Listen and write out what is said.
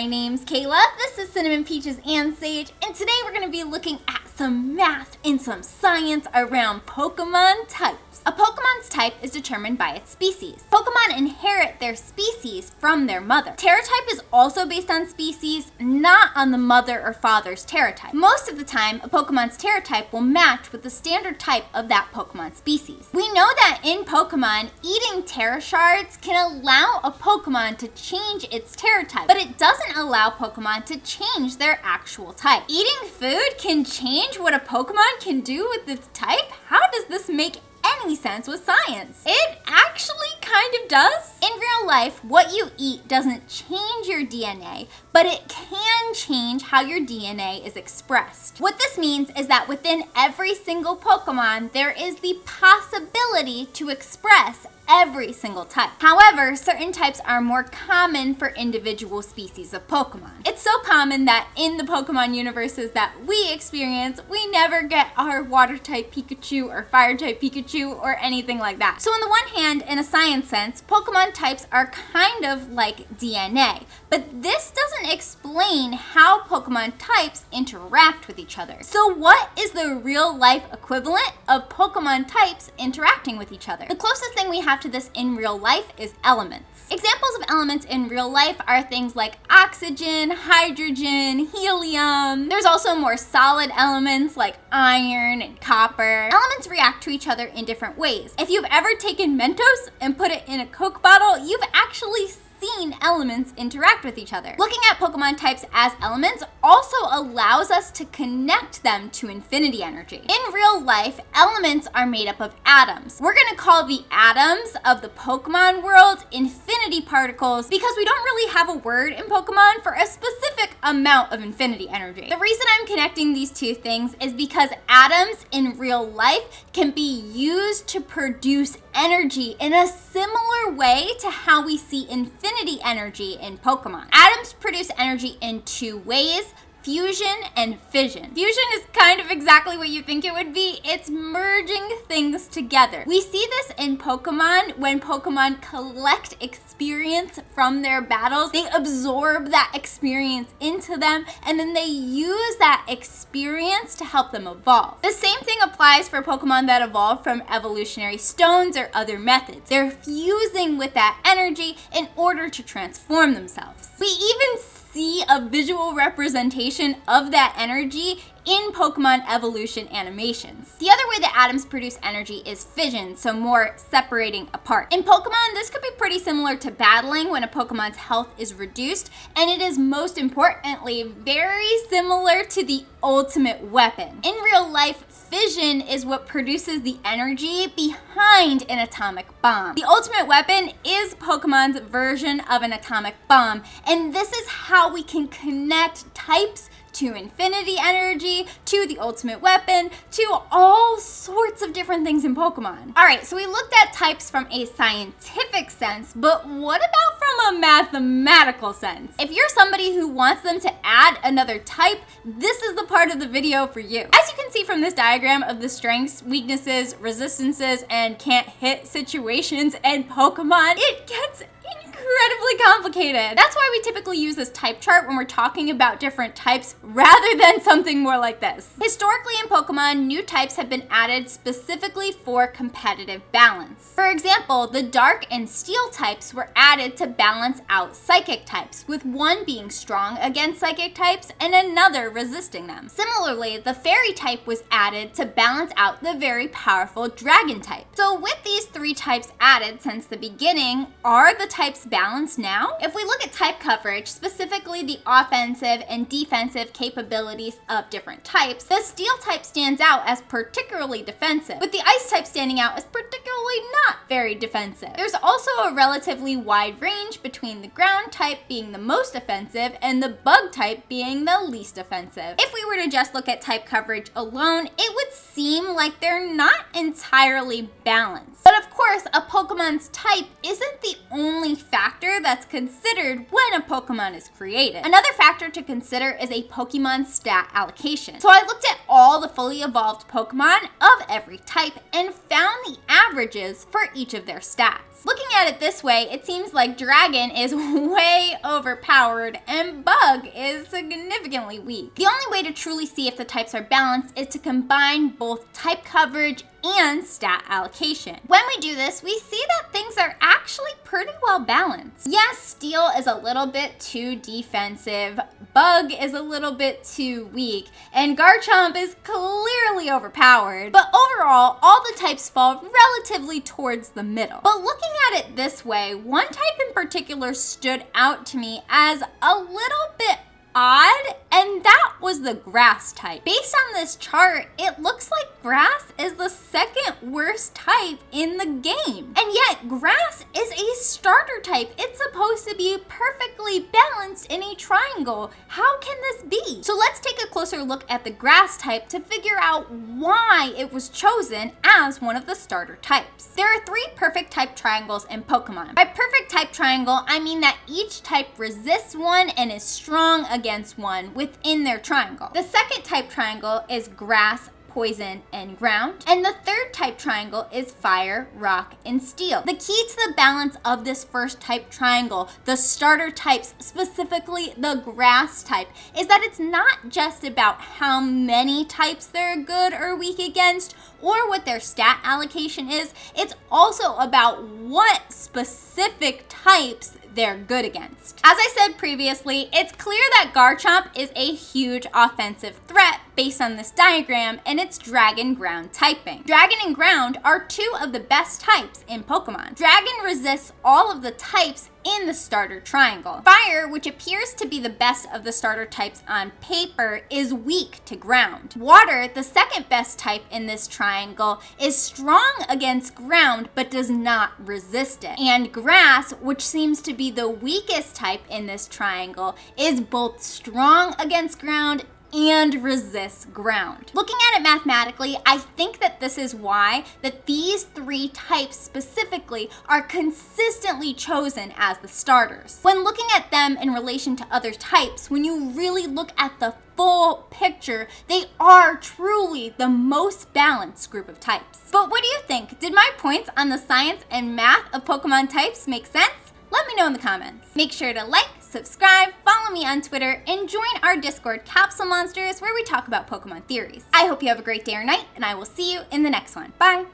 My name's Kayla, this is Cinnamon Peaches and Sage, and today we're going to be looking at some math and some science around Pokemon types. A Pokemon's type is determined by its species. Pokemon inherit their species from their mother. Teratype is also based on species, not on the mother or father's Teratype. Most of the time, a Pokemon's Teratype will match with the standard type of that Pokemon species. We know that in Pokemon, eating Tera Shards can allow a Pokemon to change its Teratype, but it doesn't allow Pokemon to change their actual type. Eating food can change what a Pokemon can do with its type? How does this make any sense with science? It actually kind of does. In real life, what you eat doesn't change your DNA, but it can change how your DNA is expressed. What this means is that within every single Pokemon, there is the possibility to express every single type. However, certain types are more common for individual species of Pokemon. It's so common that in the Pokemon universes that we experience, we never get our water type Pikachu or fire type Pikachu or anything like that. So on the one hand, in a science sense, Pokemon types are kind of like DNA, but this doesn't explain how Pokemon types interact with each other. So what is the real life equivalent of Pokemon types interacting with each other? The closest thing we have to this in real life is elements. Examples of elements in real life are things like oxygen, hydrogen, helium. There's also more solid elements like iron and copper. Elements react to each other in different ways. If you've ever taken Mentos and put it in a Coke bottle, you've actually seen elements interact with each other. Looking at Pokemon types as elements also allows us to connect them to infinity energy. In real life, elements are made up of atoms. We're gonna call the atoms of the Pokemon world infinity particles because we don't really have a word in Pokemon for a specific amount of infinity energy. The reason I'm connecting these two things is because atoms in real life can be used to produce energy in a similar way to how we see infinity energy in Pokemon. Atoms produce energy in two ways: fusion and fission. Fusion is kind of exactly what you think it would be. It's merging things together. We see this in Pokemon when Pokemon collect experience from their battles. They absorb that experience into them, and then they use that experience to help them evolve. The same thing applies for Pokemon that evolve from evolutionary stones or other methods. They're fusing with that energy in order to transform themselves. We even see a visual representation of that energy in Pokemon evolution animations. The other way that atoms produce energy is fission, so more separating apart. In Pokemon, this could be pretty similar to battling when a Pokemon's health is reduced, and it is most importantly very similar to the ultimate weapon. In real life, fission is what produces the energy behind an atomic bomb. The ultimate weapon is Pokemon's version of an atomic bomb, and this is how we can connect types to infinity energy, to the ultimate weapon, to all sorts of different things in Pokemon. Alright, so we looked at types from a scientific sense, but what about from a mathematical sense? If you're somebody who wants them to add another type, this is the part of the video for you. As you can see from this diagram of the strengths, weaknesses, resistances, and can't hit situations in Pokemon, it gets incredibly complicated. That's why we typically use this type chart when we're talking about different types rather than something more like this. Historically in Pokemon, new types have been added specifically for competitive balance. For example, the Dark and Steel types were added to balance out Psychic types, with one being strong against Psychic types and another resisting them. Similarly, the Fairy type was added to balance out the very powerful Dragon type. So with these three types added since the beginning, are the types balanced now? If we look at type coverage, specifically the offensive and defensive capabilities of different types, the Steel type stands out as particularly defensive, with the Ice type standing out as particularly not very defensive. There's also a relatively wide range between the Ground type being the most offensive and the Bug type being the least offensive. If we were to just look at type coverage alone, it would seem like they're not entirely balanced. But of course, a Pokemon's type isn't the only factor factor that's considered when a Pokemon is created. Another factor to consider is a Pokemon stat allocation. So I looked at all the fully evolved Pokemon of every type and found the averages for each of their stats. Looking at it this way, it seems like Dragon is way overpowered and Bug is significantly weak. The only way to truly see if the types are balanced is to combine both type coverage and stat allocation. When we do this, we see that things are actually pretty well balanced. Yes, Steel is a little bit too defensive, Bug is a little bit too weak, and Garchomp is clearly overpowered. But overall, all the types fall relatively towards the middle. But looking at it this way, one type in particular stood out to me as a little bit odd, and that was the grass type. Based on this chart, it looks like grass is the second worst type in the game. And yet, grass is a starter type. It's supposed to be perfectly balanced in a triangle. How can this be? So let's take a closer look at the grass type to figure out why it was chosen as one of the starter types. There are 3 perfect type triangles in Pokemon. By perfect type triangle, I mean that each type resists one and is strong against one within their triangle. The second type triangle is grass, poison, and ground. And the third type triangle is fire, rock, and steel. The key to the balance of this first type triangle, the starter types, specifically the grass type, is that it's not just about how many types they're good or weak against or what their stat allocation is. It's also about what specific types they're good against. As I said previously, it's clear that Garchomp is a huge offensive threat based on this diagram and its Dragon Ground typing. Dragon and Ground are 2 of the best types in Pokemon. Dragon resists all of the types in the starter triangle. Fire, which appears to be the best of the starter types on paper, is weak to ground. Water, the second best type in this triangle, is strong against ground but does not resist it. And grass, which seems to be the weakest type in this triangle, is both strong against ground and resists ground. Looking at it mathematically, I think that this is why that these 3 types specifically are consistently chosen as the starters. When looking at them in relation to other types, when you really look at the full picture, they are truly the most balanced group of types. But what do you think? Did my points on the science and math of Pokemon types make sense? Let me know in the comments. Make sure to like, subscribe, follow me on Twitter, and join our Discord Capsule Monsters where we talk about Pokemon theories. I hope you have a great day or night, and I will see you in the next one. Bye!